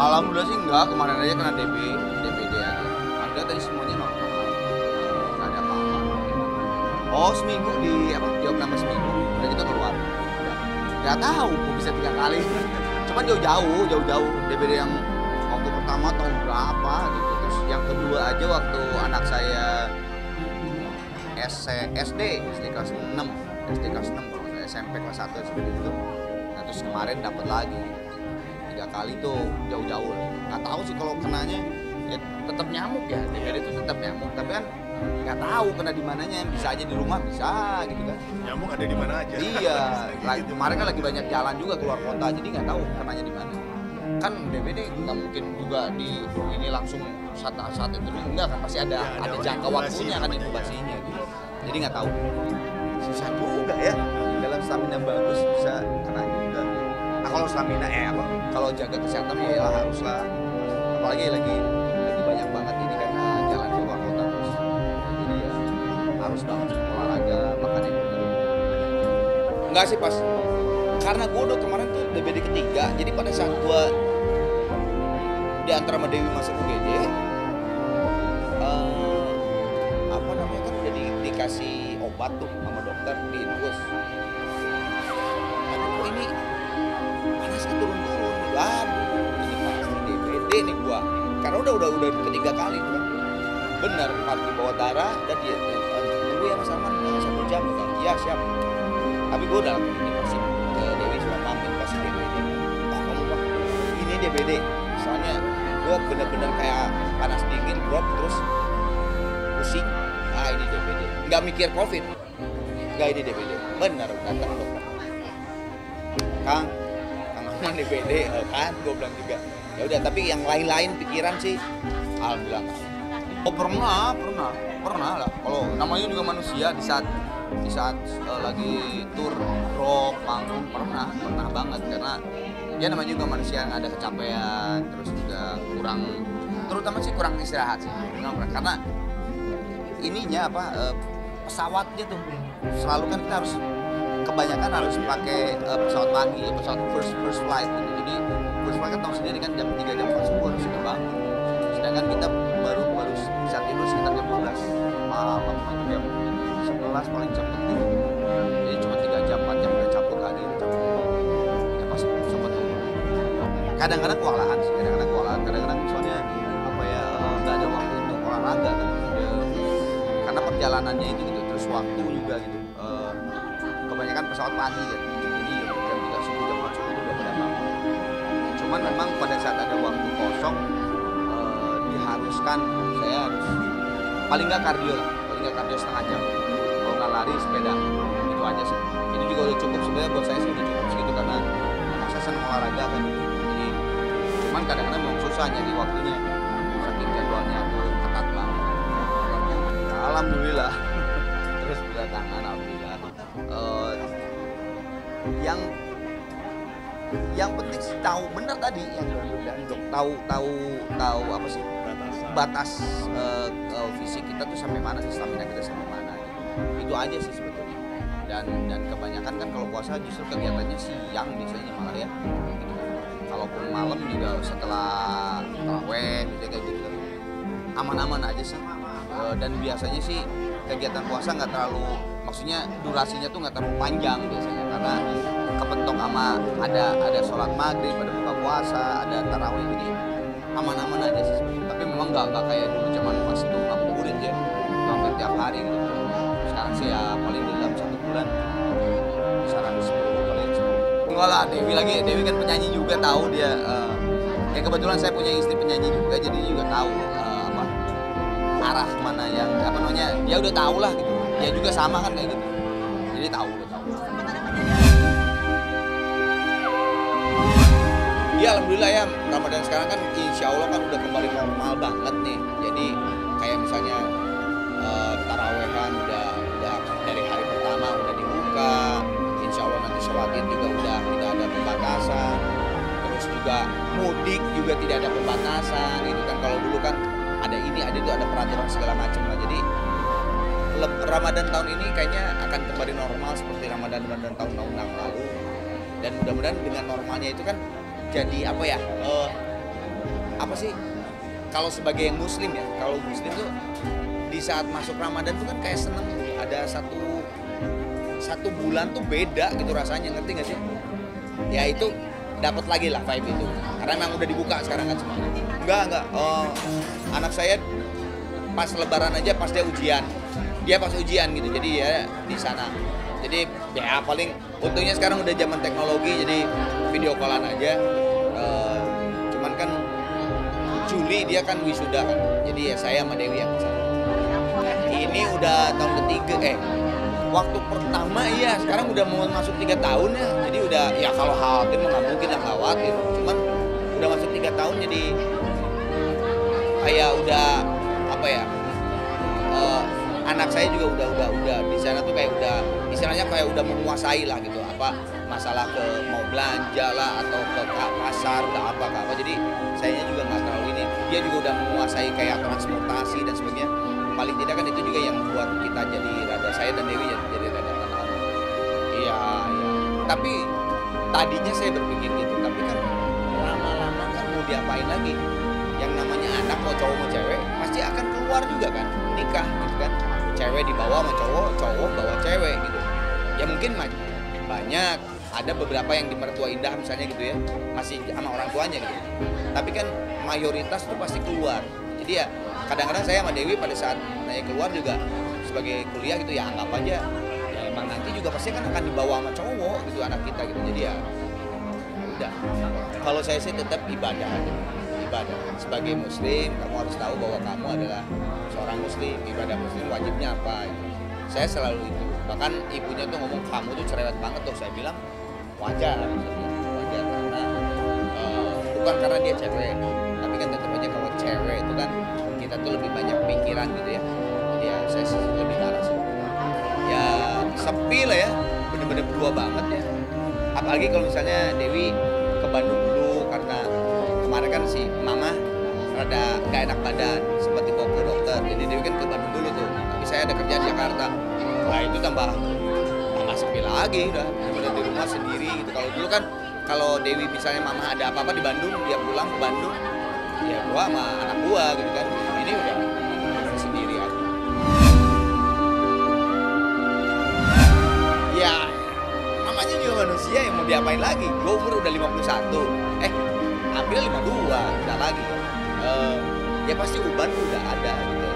Alhamdulillah sih enggak, kemarin aja kena DBD aja. Ada tadi semuanya normal, nggak ada apa-apa. Oh seminggu di apa? Jawab nama seminggu, udah kita keluar. Udah. Nggak tahu, kok bisa 3 kali. Cuman jauh-jauh DBD yang waktu pertama tahun berapa gitu. Terus yang kedua aja waktu anak saya SD kelas 6 kalau saya SMP kelas 1 seperti itu. Nah terus kemarin dapat lagi 3 kali tuh jauh-jauh. Nggak tahu sih kalau kenanya ya tetap nyamuk ya, DBD itu tetap nyamuk. Tapi kan nggak tahu kena di mananya, bisa aja di rumah bisa gitu kan. Nyamuk ada di mana aja. Iya, kemarin kan lagi banyak jalan juga keluar kota, jadi nggak tahu kenanya di mana. Kan DBD nggak mungkin juga di ini langsung saat itu enggak kan, pasti ada jangka waktunya kan inkubasinya gitu. Jadi nggak tahu. Susah juga ya dalam stamina bagus bisa kena juga. Nah kalau stamina kalau jaga kesehatan ya haruslah, apalagi lagi banyak banget ini karena jalan keluar kota terus. Jadi ya harus banget olahraga, makan yang benar. Enggak sih pas karena gue udah kemarin tuh DBD ketiga, jadi pada saat gue di antara sama Dewi masuk UGD, apa namanya kan udah dikasih obat tuh sama dokter di infus. Tapi kok ini panasnya turun-turun, waduh ini pasti DBD nih gua, karena udah ketiga kali tuh kan. Bener harus dibawa darah dan dia tunggu ya Mas Arman 1 jam kan, iya siap. Tapi gue udah ini pasti ke Dewi cuma pamit pasti DBD. Oh kamu Pak, ini DBD. Soalnya gue bener-bener kayak panas dingin drop terus pusing. Ah ini DBD. Nggak mikir COVID. Nggak ini DBD. Bener datang dokter. Kang Aman DBD kan gue bilang juga. Ya udah tapi yang lain-lain pikiran sih alhamdulillah. Oh pernah lah. Kalau namanya juga manusia di saat lagi tour rock panggung pernah banget karena dia namanya juga manusia yang ada kecapean terus juga terutama sih kurang istirahat sih karena ininya pesawatnya tuh selalu kan kita kebanyakan harus pakai pesawat pagi pesawat first flight gitu. Jadi first flight kan tahu sendiri kan jam 3 jam 4 subuh harus sudah bangun, sedangkan kita baru bisa tidur sekitar jam 12 malam atau jam 11 paling cepet gitu. Jadi cuma 3 jam 4 jam udah cabut lagi ya pas sempat kadang-kadang kewalahan kadang-kadang misalnya nggak ada waktu untuk olahraga kan karena perjalanannya itu gitu terus waktu juga gitu kebanyakan pesawat pagi kan jadi jam 3 subuh jam 4 subuh itu udah pada bangun. Cuman memang pada saat ada waktu kosong diharuskan saya harus paling nggak kardio setengah jam. Kalau nggak lari sepeda itu aja sih. Itu juga udah cukup sebenarnya buat saya sih udah cukup segitu karena saya senang olahraga kan. Jadi cuman kadang-kadang memang susah nyari waktunya saking jadwalnya tuh ketat banget. Ya, alhamdulillah terus berdatangan alhamdulillah. Yang penting sih tahu benar tadi yang dok tahu apa sih batas fisik kita tuh sampai mana sih, stamina kita sampai mana gitu. Itu aja sih sebetulnya. Dan kebanyakan kan kalau puasa justru kegiatannya siang biasanya malah ya gitu. Kalaupun malam juga setelah tarawih misalnya kayak gitu aman-aman aja sih. Dan biasanya sih kegiatan puasa nggak terlalu, maksudnya durasinya tuh nggak terlalu panjang biasanya karena kepentok sama ada sholat maghrib, ada buka puasa, ada tarawih, jadi aman-aman aja sih. Tapi memang nggak kayak dulu zaman pas itu ngabuburit ya, hampir tiap hari gitu. Sekarang sih ya paling dalam 1 bulan kisaran 10 kali 10. Enggak lah, Dewi kan penyanyi juga, tahu dia. Ya kebetulan saya punya istri penyanyi juga, jadi dia juga tahu arah mana yang dia udah tahu lah gitu. Dia juga sama kan kayak gitu, jadi tahu. Ya alhamdulillah ya, Ramadan sekarang kan insya Allah kan udah kembali normal banget nih. Jadi kayak misalnya tarawehan udah dari hari pertama udah dibuka. Insya Allah nanti sholat id juga udah tidak ada pembatasan. Terus juga mudik juga tidak ada pembatasan gitu kan. Kalau dulu kan ada peraturan segala macam lah. Jadi Ramadan tahun ini kayaknya akan kembali normal seperti Ramadan tahun-tahun yang lalu. Dan mudah-mudahan dengan normalnya itu kan jadi apa sih, kalau sebagai yang muslim ya, kalau muslim tuh di saat masuk Ramadan tuh kan kayak seneng tuh. Ada satu bulan tuh beda gitu rasanya, ngerti gak sih? Ya itu dapat lagi lah vibe itu, karena memang udah dibuka sekarang kan semua. Enggak, anak saya pas lebaran aja pas dia pas ujian gitu, jadi ya di sana. Jadi ya paling untungnya sekarang udah zaman teknologi, jadi video callan aja. Cuman kan Juli dia kan wisuda kan, jadi ya saya sama Dewi yang kesana. Ini udah tahun ketiga, waktu pertama iya, sekarang udah mau masuk 3 tahun ya, jadi udah ya kalau khawatir nggak mungkin lah khawatir, cuman udah masuk 3 tahun jadi kayak udah apa ya, anak saya juga udah di sana tuh kayak udah istilahnya kayak udah menguasai lah gitu, apa masalah ke mau belanja lah atau ke pasar ke apa, jadi sayanya juga nggak terlalu ini, dia juga udah menguasai kayak transportasi dan sebagainya. Paling tidak kan itu juga yang membuat kita jadi rada, saya dan Dewi jadi rada tenang. Iya. Tapi tadinya saya berpikir gitu, tapi kan lama-lama kan mau diapain lagi? Yang namanya anak mau cowok mau cewek pasti akan keluar juga kan, nikah gitu kan. Cewek dibawa sama cowok, cowok bawa cewek gitu. Ya mungkin banyak, ada beberapa yang di mertua indah misalnya gitu ya, masih sama orang tuanya gitu. Tapi kan mayoritas tuh pasti keluar. Jadi ya kadang-kadang saya sama Dewi pada saat nanya keluar juga sebagai kuliah gitu ya, anggap aja ya emang nanti juga pasti kan akan dibawa sama cowok gitu anak kita gitu. Jadi ya udah, kalau saya sih tetap ibadah sebagai muslim. Kamu harus tahu bahwa kamu adalah seorang muslim, ibadah muslim wajibnya apa gitu. Saya selalu itu, bahkan ibunya tuh ngomong kamu tuh cerewet banget tuh, saya bilang wajar karena bukan karena dia cewek, tapi kan tetap aja kalau cewek itu kan kita tuh lebih banyak pikiran gitu ya. Jadi ya saya lebih arah sih. Ya sepi lah ya, bener-bener berdua banget ya. Apalagi kalau misalnya Dewi ke Bandung dulu, karena kemarin kan si Mama rada gak enak badan, sempat dibawa ke dokter. Jadi Dewi kan ke Bandung dulu tuh, tapi saya ada kerjaan di Jakarta. Wah itu tambah sepi lagi, udah bener-bener di rumah sendiri gitu. Kalau dulu kan kalau Dewi misalnya Mama ada apa-apa di Bandung, dia pulang ke Bandung, ya gua sama anak gua gitu kan. Ini udah sendiri aja. Ya namanya juga manusia, yang mau diapain lagi. Gua umur udah 51, hampir 52 udah lagi. Ya pasti uban udah ada gitu.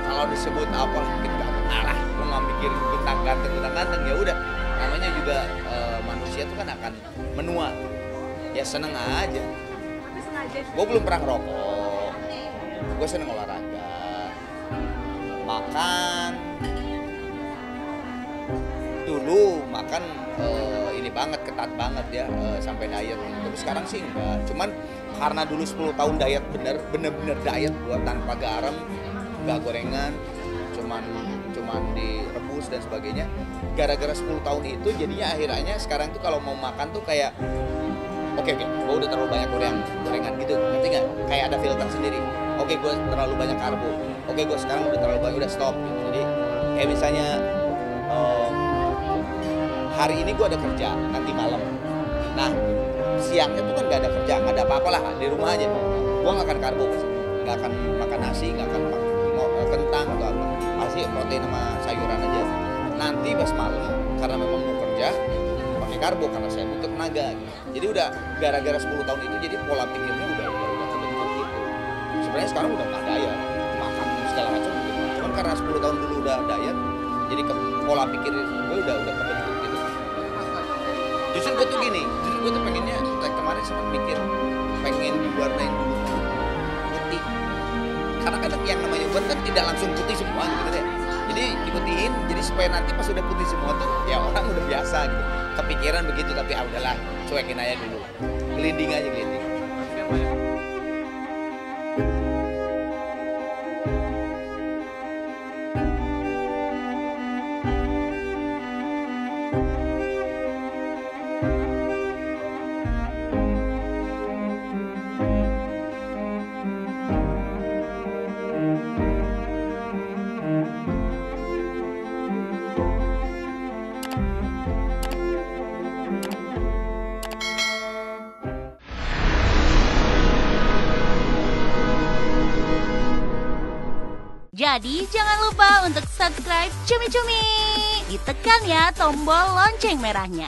Kalau disebut apa kita gua nggak mikir tentang ganteng ya udah. Namanya juga manusia tuh kan akan menua. Ya seneng aja. Gue belum pernah ngerokok, gue seneng olahraga, makan. Dulu makan ini banget, ketat banget ya, sampai diet. Tapi sekarang sih enggak. Cuman karena dulu 10 tahun diet bener-bener diet, gue tanpa garam, nggak gorengan, cuman direbus dan sebagainya. Gara-gara 10 tahun itu jadinya akhirnya sekarang tuh kalau mau makan tuh kayak Oke, gue udah terlalu banyak gorengan gitu, ngerti nggak? Kayak ada filter sendiri. Oke, gue terlalu banyak karbo. Oke, gue sekarang udah terlalu banyak, udah stop gitu. Jadi kayak misalnya hari ini gue ada kerja, nanti malam. Nah, siangnya tuh kan nggak ada kerja, nggak ada apa-apa lah, di rumah aja. Gue nggak akan karbo, nggak akan makan nasi, nggak akan makan kentang atau apa. Pasti protein sama sayuran aja. Nanti pas malam, karena memang mau kerja, pakai karbo karena saya butuh tenaga gitu. Jadi udah gara-gara 10 tahun itu jadi pola pikirnya udah kebentuk gitu. Sebenarnya sekarang udah nggak diet, makan segala macam gitu. Cuman karena 10 tahun dulu udah diet, jadi pola pikir gue udah kebentuk gitu. Justru gue tuh pengennya kayak kemarin sempat mikir pengen diwarnain dulu putih. Karena kadang yang namanya uban kan tidak langsung putih semua gitu deh. Jadi diputihin, jadi supaya nanti pas udah putih semua tuh ya orang udah biasa gitu. Kepikiran begitu, tapi udahlah, cuekin aja dulu. Glinding aja. Jadi jangan lupa untuk subscribe Cumi Cumi. Ditekan ya tombol lonceng merahnya.